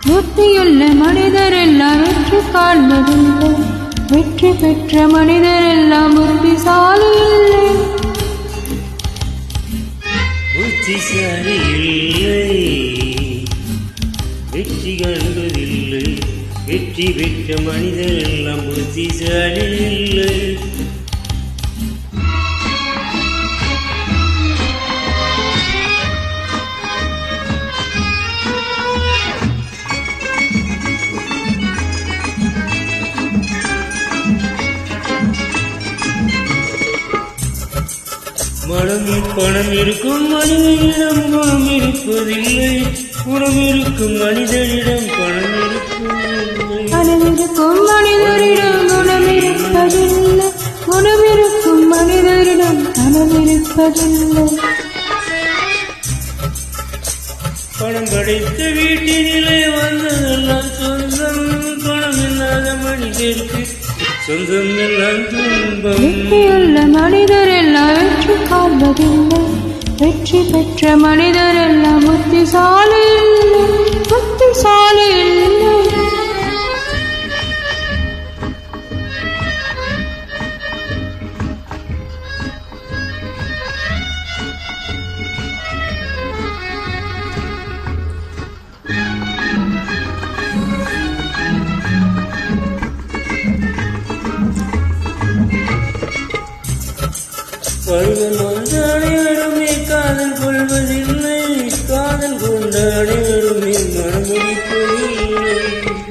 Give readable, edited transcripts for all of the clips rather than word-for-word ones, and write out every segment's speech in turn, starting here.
புத்தியுள்ள மனிதர் எல்லாம் வெற்றி காண்பதில்லை. வெற்றி பெற்ற மனிதர் எல்லாம் புத்திசாலி இல்லை. புத்திசாலி இல்லை, வெற்றி காண்பதில்லை. வெற்றி பெற்ற மனிதர் எல்லாம் புத்திசாலி இல்லை. பணம் இருக்கும் மனிதனிடம் குணம் இருப்பதில்லை. குணம் இருக்கும் மனிதனிடம் பணம் இருப்பதில்லை. பணம் இருக்கும் மனிதரிடம் குணம் இருப்பதில்லை. குணம் இருக்கும் மனிதரிடம் பணம் இருப்பதில்லை. பணம் படைத்த வீட்டினிலே வந்ததெல்லாம் சொந்தம். பணம் இல்லாத மனிதருக்கு சொந்தம் எல்லாம் துன்பம். வெற்றியுள்ள மனிதர் எல்லாம் வெற்றி காண்பதில்லை. வெற்றி பெற்ற மனிதர் எல்லாம் புத்திசாலி இல்லை. புத்திசாலி இல்லை. பருவம் வந்த அனைவருமே காதல் கொள்வதில்லை. காதல் கொண்ட அனைவருமே மனமுடிப்பதில்லை.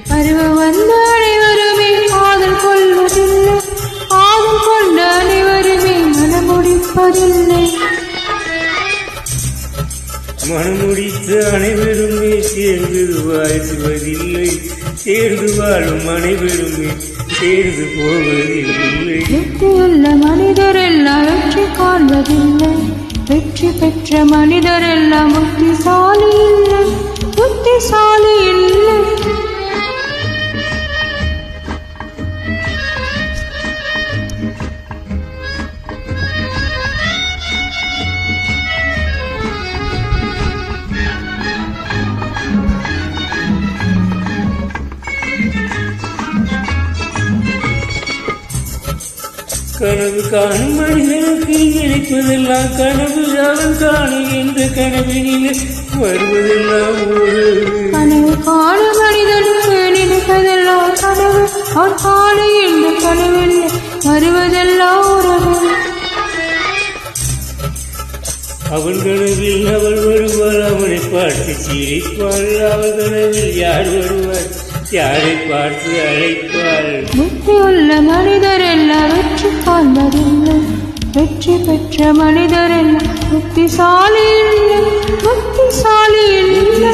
பருவம் வந்த அனைவருமே காதல் கொள்வதில்லை. காதல் கொண்ட அனைவருமே மனமுடிப்பதில்லை. மனமுடித்த அனைவருமே சேர்ந்து வாழ்வதில்லை. சேர்ந்து வாழும் அனைவருமே சேர்ந்து போவதில்லை. வெற்றியுள்ள மனிதர் எல்லாம் வெற்றி காண்பதில்லை. வெற்றி பெற்ற மனிதர் எல்லாம் புத்திசாலி இல்லை. புத்திசாலி இல்லை. கனவு காணும் மனிதனுக்கு நினைப்பதெல்லாம் கனவு. அவன் காணுகின்ற கனவினிலே வருவதெல்லாம் உறவு. கனவு காணும் மனிதனுக்கு நினைப்பதெல்லாம் கனவு. அவன் காணுகின்ற கனவில் வருவதெல்லாம் உறவு. அவன் கனவில் அவள் வருவாள், அவனை பார்த்து சிரிப்பாள். அவள் கனவில் யார் வருவார், யாரை பார்த்து அழைப்பாள். புத்தியுள்ள மனிதர் எல்லாம் வெற்றி காண்பதில்லை. வெற்றி பெற்ற மனிதர் எல்லாம் புத்திசாலி இல்லை. புத்திசாலி இல்லை.